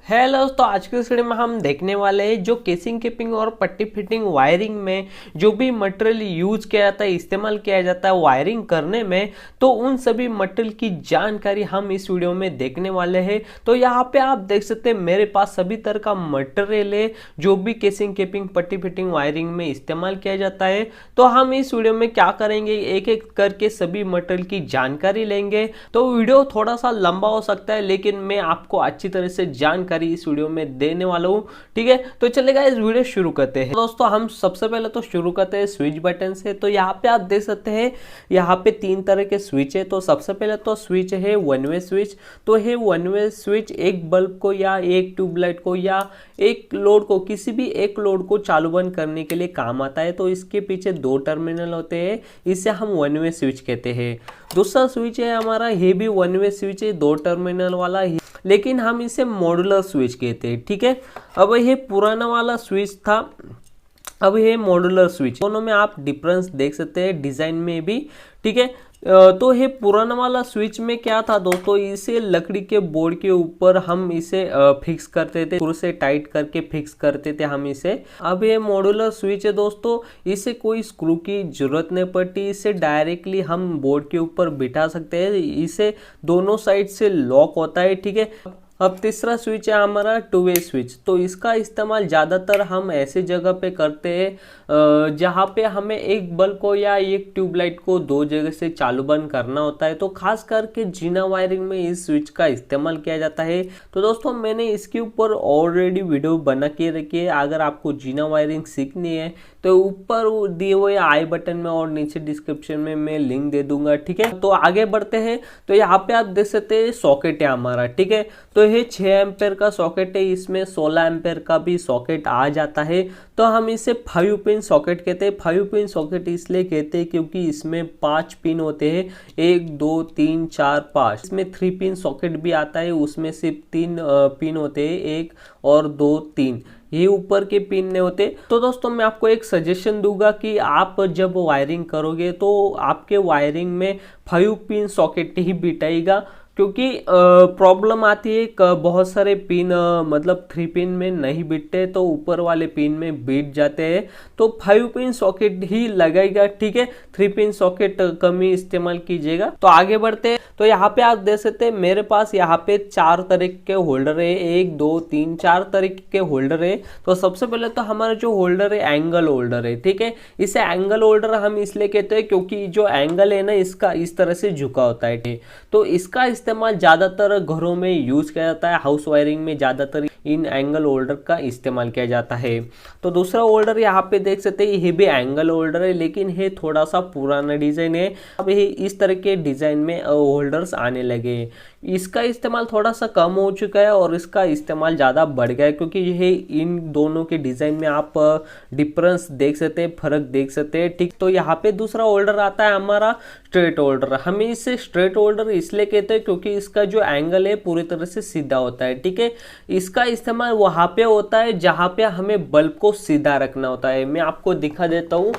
Hello. तो आज के इस वीडियो में हम देखने वाले हैं जो केसिंग केपिंग और पट्टी फिटिंग वायरिंग में जो भी मटेरियल यूज किया जाता है, इस्तेमाल किया जाता है वायरिंग करने में, तो उन सभी मटेरियल की जानकारी हम इस वीडियो में देखने वाले हैं। तो यहाँ पे आप देख सकते हैं मेरे पास सभी तरह का मटेरियल है जो भी केसिंग केपिंग पट्टी फिटिंग वायरिंग में इस्तेमाल किया जाता है। तो हम इस वीडियो में क्या करेंगे, एक एक करके सभी मटेरियल की जानकारी लेंगे। तो वीडियो थोड़ा सा लंबा हो सकता है, लेकिन मैं आपको अच्छी तरह से जानकारी इस वीडियो में देने वाला हूं। ठीक है, तो चलेगा इस वीडियो शुरू करते हैं। दोस्तों हम सबसे पहले तो शुरू करते हैं स्विच बटन से। तो यहाँ पे आप देख सकते हैं यहाँ पे तीन तरह के स्विच है। तो सबसे पहले तो स्विच है वन वे स्विच। तो है वन वे स्विच एक बल्ब को या एक ट्यूबलाइट को या एक लोड को, किसी भी एक लोड को चालू बंद करने के लिए काम आता है। तो इसके पीछे दो टर्मिनल होते हैं, इसे हम वन वे स्विच कहते हैं। दूसरा स्विच है हमारा, ये भी वन वे स्विच है, दो टर्मिनल वाला ही, लेकिन हम इसे मॉड्यूलर स्विच कहते हैं। ठीक है, अब ये पुराना वाला स्विच था, अब ये मॉड्यूलर स्विच। दोनों में आप डिफरेंस देख सकते हैं डिजाइन में भी। ठीक है, तो ये पुराना वाला स्विच में क्या था दोस्तों, इसे लकड़ी के बोर्ड के ऊपर हम इसे फिक्स करते थे, से टाइट करके फिक्स करते थे हम इसे। अब ये मॉड्यूलर स्विच है दोस्तों, इसे कोई स्क्रू की जरूरत नहीं पड़ती, इसे डायरेक्टली हम बोर्ड के ऊपर बिठा सकते हैं, इसे दोनों साइड से लॉक होता है। ठीक है, अब तीसरा स्विच है हमारा टू वे स्विच। तो इसका इस्तेमाल ज़्यादातर हम ऐसे जगह पे करते हैं जहाँ पे हमें एक बल्ब को या एक ट्यूबलाइट को दो जगह से चालू बंद करना होता है। तो खास करके जीना वायरिंग में इस स्विच का इस्तेमाल किया जाता है। तो दोस्तों मैंने इसके ऊपर ऑलरेडी वीडियो बना के रखी है, अगर आपको जीना वायरिंग सीखनी है तो ऊपर दिए हुए आई बटन में और नीचे डिस्क्रिप्शन में मैं लिंक दे दूंगा। ठीक है, तो आगे बढ़ते हैं। तो यहाँ पे आप देख सकते हैं सॉकेट है हमारा। ठीक है, तो ये 6 एम्पेयर का सॉकेट है, इसमें 16 एम्पेयर का भी सॉकेट आ जाता है। तो हम इसे 5 पिन सॉकेट कहते हैं। 5 पिन सॉकेट इसलिए कहते हैं क्योंकि इसमें 5 पिन होते हैं, 1 2 3 4 5। इसमें 3 पिन सॉकेट भी आता है, उसमें सिर्फ 3 पिन होते हैं, 1 और 2 3, ये ऊपर के पिन नहीं होते। तो दोस्तों मैं आपको एक सजेशन दूंगा कि आप जब वायरिंग करोगे तो आपके वायरिंग में 5 पिन सॉकेट ही बिठाइएगा, क्योंकि प्रॉब्लम आती है बहुत सारे पिन मतलब 3 पिन में नहीं बिटते, तो ऊपर वाले पिन में बीट जाते हैं। तो 5 पिन सॉकेट ही लगाएगा। ठीक है, 3 पिन सॉकेट कम ही इस्तेमाल कीजिएगा। तो आगे बढ़ते हैं। तो यहाँ पे आप देख सकते हैं मेरे पास यहाँ पे 4 तरीके के होल्डर है, 1 2 3 4 तरीके के होल्डर है। तो सबसे पहले तो हमारा जो होल्डर है एंगल होल्डर है। ठीक है, इसे एंगल होल्डर हम इसलिए कहते हैं क्योंकि जो एंगल है ना इसका इस तरह से झुका होता है। तो इसका इस्तेमाल ज्यादातर घरों में यूज किया जाता है, हाउस वायरिंग में ज्यादातर इन एंगल होल्डर का इस्तेमाल किया जाता है। तो दूसरा होल्डर यहाँ पे देख सकते हैं, ये भी एंगल होल्डर है, लेकिन ये थोड़ा सा पुराना डिजाइन है। अब ये इस तरह के डिजाइन में होल्डर्स आने लगे, इसका इस्तेमाल थोड़ा सा कम हो चुका है और इसका इस्तेमाल ज़्यादा बढ़ गया है, क्योंकि यह इन दोनों के डिज़ाइन में आप डिफरेंस देख सकते हैं, फर्क देख सकते हैं। ठीक, तो यहाँ पे दूसरा होल्डर आता है हमारा स्ट्रेट होल्डर। हम इसे स्ट्रेट होल्डर इसलिए कहते हैं क्योंकि इसका जो एंगल है पूरी तरह से सीधा होता है। ठीक है, इसका इस्तेमाल वहाँ पे होता है जहाँ पे हमें बल्ब को सीधा रखना होता है। मैं आपको दिखा देता हूँ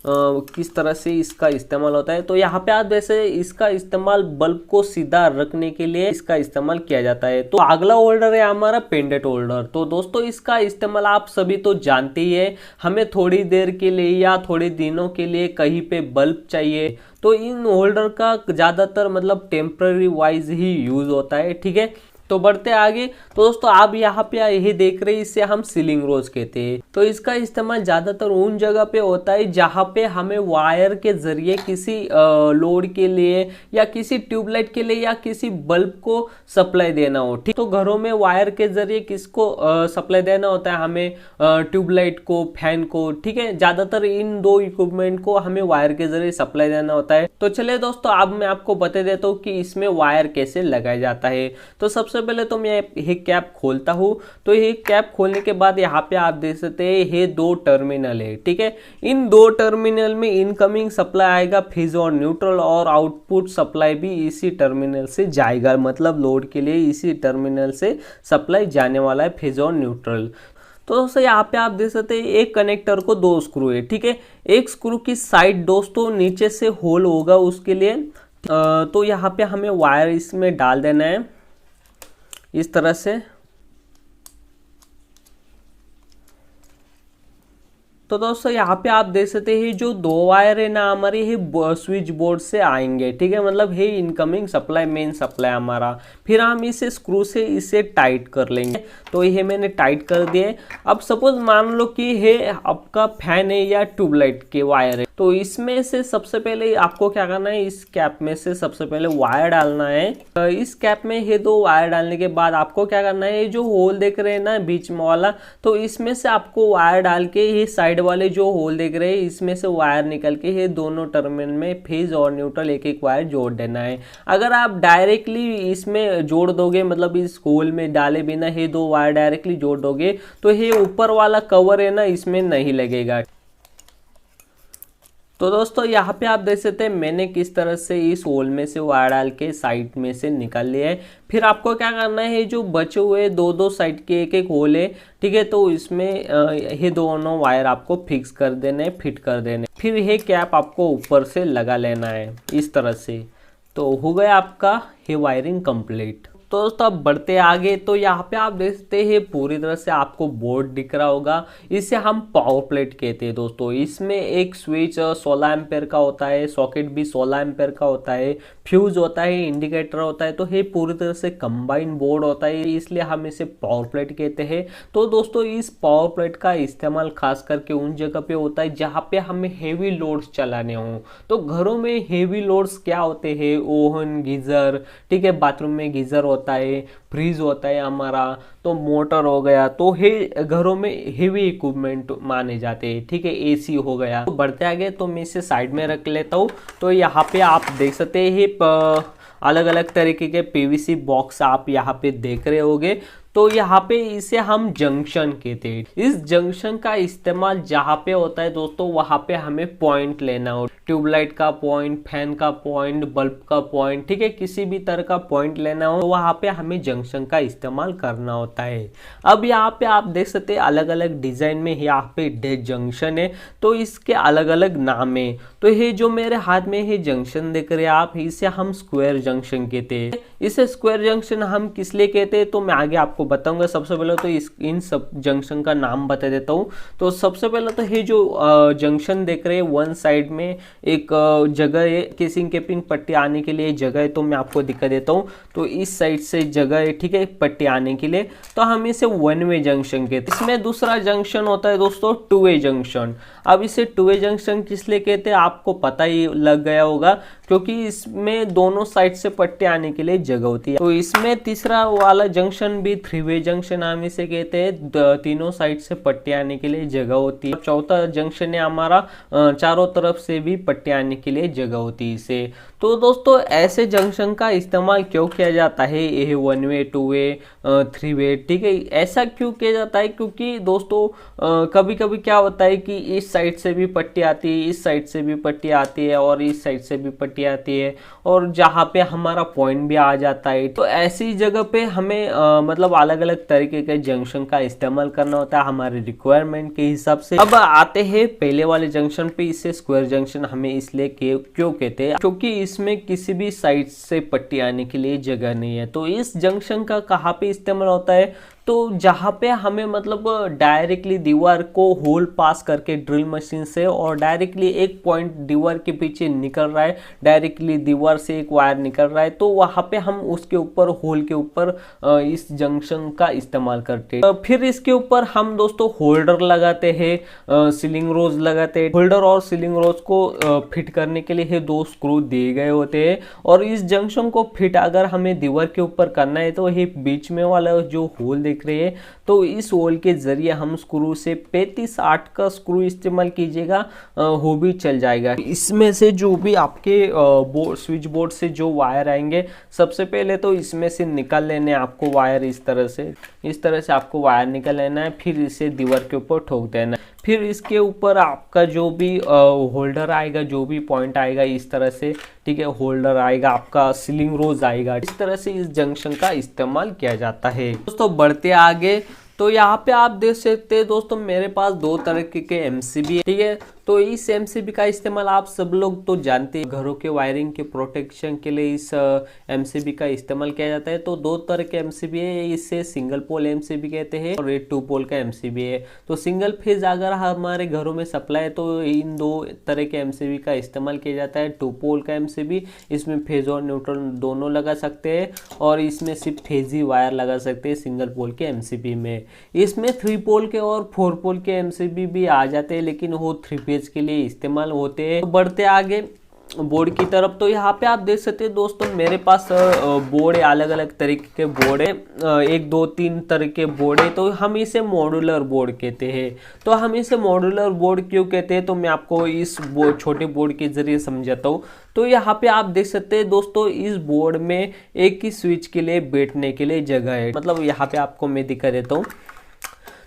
किस तरह से इसका इस्तेमाल होता है। तो यहाँ पे आप जैसे इसका इस्तेमाल बल्ब को सीधा रखने के लिए इसका इस्तेमाल किया जाता है। तो अगला होल्डर है हमारा पेंडेंट होल्डर। तो दोस्तों इसका इस्तेमाल आप सभी तो जानते ही है, हमें थोड़ी देर के लिए या थोड़े दिनों के लिए कहीं पे बल्ब चाहिए, तो इन होल्डर का ज्यादातर मतलब टेम्पररी वाइज ही यूज होता है। ठीक है, तो बढ़ते आगे। तो दोस्तों आप यहाँ पे यही देख रहे हैं, इसे हम सीलिंग रोज कहते हैं। तो इसका इस्तेमाल ज्यादातर उन जगह पे होता है जहाँ पे हमें वायर के जरिए किसी लोड के लिए या किसी ट्यूबलाइट के लिए या किसी बल्ब को सप्लाई देना हो। ठीक, तो घरों में वायर के जरिए किसको सप्लाई देना होता है, हमें ट्यूबलाइट को, फैन को। ठीक है, ज्यादातर इन दो इक्विपमेंट को हमें वायर के जरिए सप्लाई देना होता है। तो चलिए दोस्तों अब मैं आपको बता देता हूँ कि इसमें वायर कैसे लगाया जाता है। तो सबसे पहले तो मैं ये कैप खोलता हूँ। तो ये कैप खोलने के बाद यहाँ पे आप देख सकते हैं ये 2 टर्मिनल है। ठीक है, इन 2 टर्मिनल में इनकमिंग सप्लाई आएगा फेज और न्यूट्रल, और आउटपुट सप्लाई भी इसी टर्मिनल से जाएगा, मतलब लोड के लिए इसी टर्मिनल से सप्लाई जाने वाला है, फेज और न्यूट्रल। तो दोस्तों यहाँ पे आप देख सकते हैं एक कनेक्टर को 2 स्क्रू है। ठीक है, एक स्क्रू की साइड दोस्तों नीचे से होल होगा उसके लिए। तो यहाँ पे हमें वायर इसमें डाल देना है इस तरह से। तो दोस्तों यहाँ पे आप देख सकते हैं जो दो वायर है ना हमारे ये स्विच बोर्ड से आएंगे, ठीक है, मतलब है इनकमिंग सप्लाई, मेन सप्लाई हमारा। फिर हम इसे स्क्रू से इसे टाइट कर लेंगे। तो ये मैंने टाइट कर दिए। अब सपोज मान लो कि ये आपका फैन है या ट्यूबलाइट के वायर है, तो इसमें से सबसे पहले आपको क्या करना है, इस कैप में से सबसे पहले वायर डालना है। इस कैप में ये दो वायर डालने के बाद आपको क्या करना है, जो होल देख रहे हैं ना बीच में वाला, तो इसमें से आपको वायर डाल के ये साइड वाले जो होल देख रहे हैं इसमें से वायर निकल के ये दोनों टर्मिनल में फेज और न्यूट्रल एक एक वायर जोड़ देना है। अगर आप डायरेक्टली इसमें जोड़ दोगे, मतलब इस होल में डाले बिना ये दो वायर डायरेक्टली जोड़ दोगे, तो ये ऊपर वाला कवर है ना इसमें नहीं लगेगा। तो दोस्तों यहाँ पे आप देख सकते हैं मैंने किस तरह से इस होल में से वायर डाल के साइड में से निकाल लिया है। फिर आपको क्या करना है, जो बचे हुए दो दो साइड के एक एक होल है, ठीक है, तो इसमें ये दोनों वायर आपको फिक्स कर देने, फिट कर देने। फिर ये कैप आपको ऊपर से लगा लेना है इस तरह से। तो हो गया आपका ये वायरिंग कंप्लीट। तो दोस्तों अब बढ़ते आगे, तो यहाँ पे आप देख सकते हैं पूरी तरह से आपको बोर्ड दिख रहा होगा। इसे हम पावर प्लेट कहते हैं दोस्तों। इसमें एक स्विच 16 एम्पेयर का होता है, सॉकेट भी 16 एम्पेयर का होता है, फ्यूज होता है, इंडिकेटर होता है। तो ये पूरी तरह से कंबाइन बोर्ड होता है, इसलिए हम इसे पावर प्लेट कहते हैं। तो दोस्तों इस पावर प्लेट का इस्तेमाल खास करके उन जगह पे होता है जहाँ पे हमें हेवी लोड्स चलाने हों। तो घरों में हेवी लोड्स क्या होते हैं, ओवन, गीजर, ठीक है, बाथरूम में गीजर होता है, फ्रीज होता है हमारा, तो मोटर हो गया, तो ये घरों में हेवी इक्विपमेंट माने जाते हैं, ठीक है, एसी हो गया। तो बढ़ते आगे, तो मैं इसे साइड में रख लेता हूँ। तो यहाँ पे आप देख सकते हैं अलग अलग तरीके के पीवीसी बॉक्स आप यहाँ पे देख रहे होगे। तो यहाँ पे इसे हम जंक्शन कहते हैं। इस जंक्शन का इस्तेमाल जहाँ पे होता है दोस्तों, वहाँ पे हमें पॉइंट लेना हो, ट्यूबलाइट का पॉइंट, फैन का पॉइंट, बल्ब का पॉइंट, ठीक है, किसी भी तरह का पॉइंट लेना हो तो वहाँ पे हमें जंक्शन का इस्तेमाल करना होता है। अब यहाँ पे आप देख सकते हैं अलग अलग डिजाइन में यहाँ पे जंक्शन है, तो इसके अलग अलग नाम है। तो ये जो मेरे हाथ में ये जंक्शन देख रहे हैं आप, इसे हम स्क्वायर जंक्शन कहते हैं। इसे स्क्वायर जंक्शन हम किस लिए कहते हैं तो मैं आगे आपको बताऊंगा। सबसे पहले तो इन सब जंक्शन का नाम बता देता हूँ। तो सबसे पहले तो ये जो जंक्शन देख रहे हैं, वन साइड में एक जगह है, केसिंग केपिंग पट्टी आने के लिए जगह है, तो मैं आपको दिखा देता हूँ। तो इस साइड से जगह है, ठीक है, पट्टी आने के लिए, तो हम इसे वन वे जंक्शन कहते हैं। इसमें दूसरा जंक्शन होता है दोस्तों टू वे जंक्शन। अब इसे टू वे जंक्शन किस लिए कहते हैं आपको पता ही लग गया होगा, क्योंकि इसमें दोनों साइड से पट्टी आने के लिए जगह होती है। तो इसमें तीसरा वाला जंक्शन भी थ्री वे जंक्शन हम इसे कहते हैं, तीनों साइड से पट्टी आने के लिए जगह होती है। चौथा जंक्शन है हमारा, चारों तरफ से भी पट्टी आने के लिए जगह होती है इसे। तो दोस्तों ऐसे जंक्शन का इस्तेमाल क्यों किया जाता है, ये one way, two way, three way, ठीक है, ऐसा क्यों किया जाता है, क्योंकि दोस्तों कभी कभी क्या होता है कि इस साइड से भी पट्टी आती है, इस साइड से भी पट्टी आती है, और इस साइड से भी पट्टी आती है, और जहाँ पे हमारा पॉइंट भी आ जाता है। तो ऐसी जगह पे हमें मतलब अलग अलग तरीके के जंक्शन का इस्तेमाल करना होता है हमारे रिक्वायरमेंट के हिसाब से। अब आते हैं पहले वाले जंक्शन पे। इसे स्क्वायर जंक्शन हमें इसलिए क्यों कहते हैं, क्योंकि इसमें किसी भी साइड से पट्टी आने के लिए जगह नहीं है। तो इस जंक्शन का कहाँ पे इस्तेमाल होता है, तो जहाँ पे हमें मतलब डायरेक्टली दीवार को होल पास करके ड्रिल मशीन से, और डायरेक्टली एक पॉइंट दीवार के पीछे निकल रहा है, डायरेक्टली दीवार से एक वायर निकल रहा है, तो वहाँ पे हम उसके ऊपर, होल के ऊपर इस जंक्शन का इस्तेमाल करते हैं। फिर इसके ऊपर हम दोस्तों होल्डर लगाते हैं, सीलिंग रोज लगाते हैं। होल्डर और सीलिंग रोज को फिट करने के लिए दो स्क्रू दिए गए होते हैं, और इस जंक्शन को फिट अगर हमें दीवार के ऊपर करना है तो ये बीच में वाला जो होल देख रहे हैं, तो इस होल के जरिए हम स्क्रू से 35-8 का स्क्रू इस्तेमाल कीजिएगा, वो भी चल जाएगा। इसमें से जो भी आपके स्विच बोर्ड से जो वायर आएंगे, सबसे पहले तो इसमें से निकाल लेने आपको वायर, इस तरह से आपको वायर निकाल लेना है। फिर इसे दीवार के ऊपर ठोक देना है। फिर इसके ऊपर आपका जो भी होल्डर आएगा, जो भी पॉइंट आएगा, इस तरह से, ठीक है, होल्डर आएगा, आपका सीलिंग रोज आएगा। इस तरह से इस जंक्शन का इस्तेमाल किया जाता है। दोस्तों बढ़ते आगे, तो यहाँ पे आप देख सकते हैं दोस्तों मेरे पास दो तरह के एमसीबी है, ठीक है। तो इस एमसीबी का इस्तेमाल आप सब लोग तो जानते हैं, घरों के वायरिंग के प्रोटेक्शन के लिए इस एमसीबी का इस्तेमाल किया जाता है। तो दो तरह के एमसीबी है, इसे सिंगल पोल एमसीबी कहते हैं और ये 2 पोल का एमसीबी है। तो सिंगल फेज अगर हमारे घरों में सप्लाई है तो इन दो तरह के एमसीबी का इस्तेमाल किया जाता है। 2 पोल का एमसीबी, इसमें फेज और न्यूट्रल दोनों लगा सकते हैं और इसमें सिर्फ फेज ही वायर लगा सकते हैं सिंगल पोल के एमसीबी में। इसमें 3 पोल के और 4 पोल के एमसीबी भी आ जाते हैं, लेकिन वो 3 फेज के लिए इस्तेमाल होते हैं। तो बढ़ते आगे बोर्ड की तरफ, तो यहाँ पे आप देख सकते हैं दोस्तों मेरे पास बोर्ड है, अलग अलग तरीके के बोर्ड है, 1 2 3 तरह के बोर्ड है। तो हम इसे मॉड्यूलर बोर्ड कहते हैं। तो हम इसे मॉड्यूलर बोर्ड क्यों कहते हैं, तो मैं आपको इस छोटे बोर्ड के जरिए समझाता हूँ। तो यहाँ पे आप देख सकते हैं दोस्तों, इस बोर्ड में एक ही स्विच के लिए बैठने के लिए जगह है। मतलब यहाँ पे आपको मैं दिखा देता हूँ।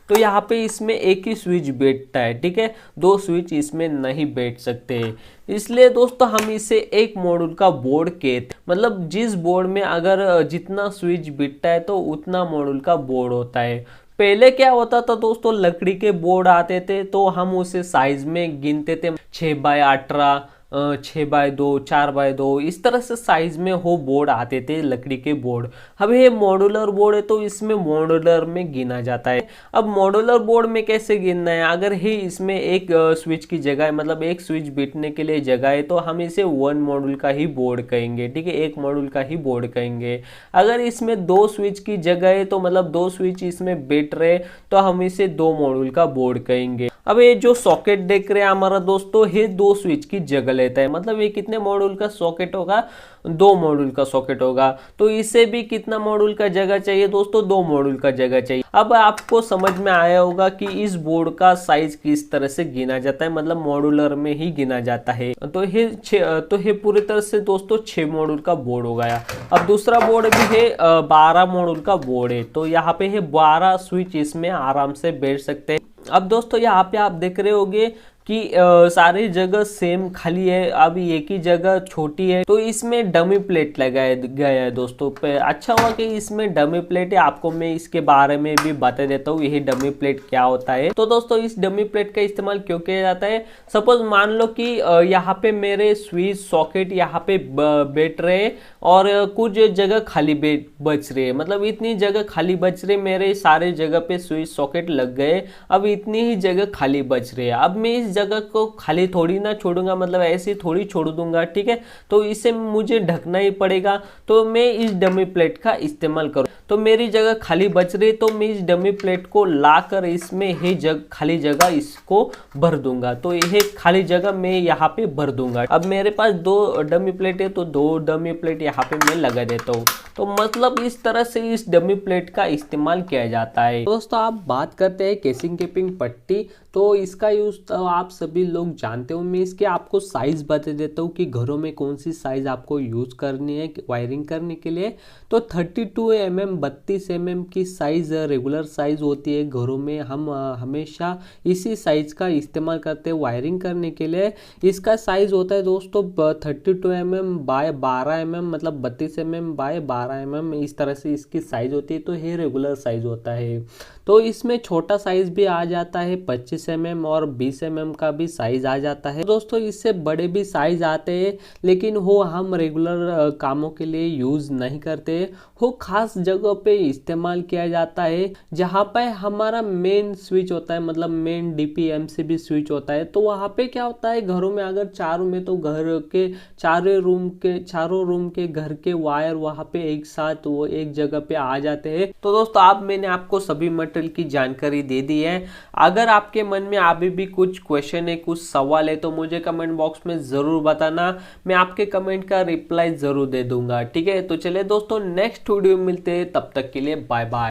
तो यहाँ पे इसमें एक ही स्विच बैठता है, ठीक है, 2 स्विच इसमें नहीं बैठ सकते। इसलिए दोस्तों हम इसे एक मॉड्यूल का बोर्ड कहते, मतलब जिस बोर्ड में अगर जितना स्विच बैठता है तो उतना मॉड्यूल का बोर्ड होता है। पहले क्या होता था दोस्तों, लकड़ी के बोर्ड आते थे तो हम उसे साइज में गिनते थे, 6x18, 6x2, 4x2, इस तरह से साइज में हो बोर्ड आते थे लकड़ी के बोर्ड। अब ये मॉड्यूलर बोर्ड है तो इसमें मॉड्यूलर में गिना जाता है। अब मॉड्यूलर बोर्ड में कैसे गिनना है, अगर ही इसमें एक स्विच की जगह है, मतलब एक स्विच बैठने के लिए जगह है, तो हम इसे 1 मॉड्यूल का ही बोर्ड कहेंगे, ठीक है, 1 मॉड्यूल का ही बोर्ड कहेंगे। अगर इसमें 2 स्विच की जगह है तो मतलब 2 स्विच इसमें बैठ रहे तो हम इसे 2 मॉड्यूल का बोर्ड कहेंगे। अब ये जो सॉकेट देख रहे हैं हमारा दोस्तों, ये 2 स्विच की जगह लेता है, मतलब ये कितने मॉड्यूल का सॉकेट होगा, 2 मॉड्यूल का सॉकेट होगा। तो इसे भी कितना मॉड्यूल का जगह चाहिए दोस्तों, 2 मॉड्यूल का जगह चाहिए। अब आपको समझ में आया होगा कि इस बोर्ड का साइज किस तरह से गिना जाता है, मतलब मॉड्यूलर में ही गिना जाता है। तो ये पूरी तरह से दोस्तों 6 मॉड्यूल का बोर्ड हो गया। अब दूसरा बोर्ड भी है, 12 मॉड्यूल का बोर्ड है। तो यहाँ पे है 12 स्विच इसमें आराम से बैठ सकते हैं। अब दोस्तों यहाँ पे आप देख रहे होंगे कि सारी जगह सेम खाली है, अब एक ही जगह छोटी है, तो इसमें डमी प्लेट लगाया गया है दोस्तों। अच्छा हुआ कि इसमें डमी प्लेट है, आपको मैं इसके बारे में भी बता देता हूँ यही डमी प्लेट क्या होता है। तो दोस्तों इस डमी प्लेट का इस्तेमाल क्यों किया जाता है, सपोज मान लो कि यहाँ पे मेरे स्विच सॉकेट यहाँ पे बैठ रहे और कुछ जगह खाली बच रही है, मतलब इतनी जगह खाली बच रही, मेरे सारे जगह पे स्विच सॉकेट लग गए, अब इतनी ही जगह खाली बच रही है। अब मैं इस जगह को खाली थोड़ी ना छोड़ूंगा, मतलब ऐसे थोड़ी छोड़ दूंगा, ठीक है, तो इसे मुझे ढकना ही पड़ेगा। तो मैं इस डमी प्लेट का इस्तेमाल करूँ, तो मेरी जगह खाली बच रही तो मैं इस डमी प्लेट को लाकर इसमें ही खाली जगह इसको भर दूंगा। तो यह खाली जगह मैं यहाँ पे भर दूंगा। अब मेरे पास 2 डमी प्लेट है तो 2 डमी प्लेट यहाँ पे मैं लगा देता हूँ। तो मतलब इस तरह से इस डमी प्लेट का इस्तेमाल किया जाता है। दोस्तों आप बात करते हैं केसिंग केपिंग पट्टी, तो इसका यूज तो आप सभी लोग जानते हो। मैं इसके आपको साइज बता देता हूँ कि घरों में कौन सी साइज आपको यूज करनी है वायरिंग करने के लिए। तो 32 mm 32 mm की साइज रेगुलर साइज होती है घरों में। हम हमेशा इसी साइज का इस्तेमाल करते हैं वायरिंग करने के लिए। इसका साइज होता है दोस्तों 32 mm बाय 12 mm, मतलब 32 mm बाय 12 mm, इस तरह से इसकी साइज होती है। तो ये रेगुलर साइज होता है। तो इसमें छोटा साइज भी आ जाता है 25 mm और 20 mm का भी साइज आ जाता है। दोस्तों इससे बड़े भी साइज आते हैं, लेकिन वो हम रेगुलर कामों के लिए यूज नहीं करते। वो खास जगह पे इस्तेमाल किया जाता है जहाँ पे हमारा मेन स्विच होता है, मतलब मेन डीपी एमसीबी स्विच होता है। तो वहाँ पे क्या होता है, घरों में अगर चारों में, तो घर के चारों रूम के घर के वायर वहाँ पे एक साथ वो एक जगह पे आ जाते हैं। तो दोस्तों आप मैंने आपको सभी मटेरियल की जानकारी दे दी है। अगर आपके मन में अभी भी कुछ क्वेश्चन है, कुछ सवाल है, तो मुझे कमेंट बॉक्स में जरूर बताना, मैं आपके कमेंट का रिप्लाई जरूर दे दूंगा, ठीक है। तो चलिए दोस्तों नेक्स्ट वीडियो में मिलते हैं, तब तक के लिए बाय बाय।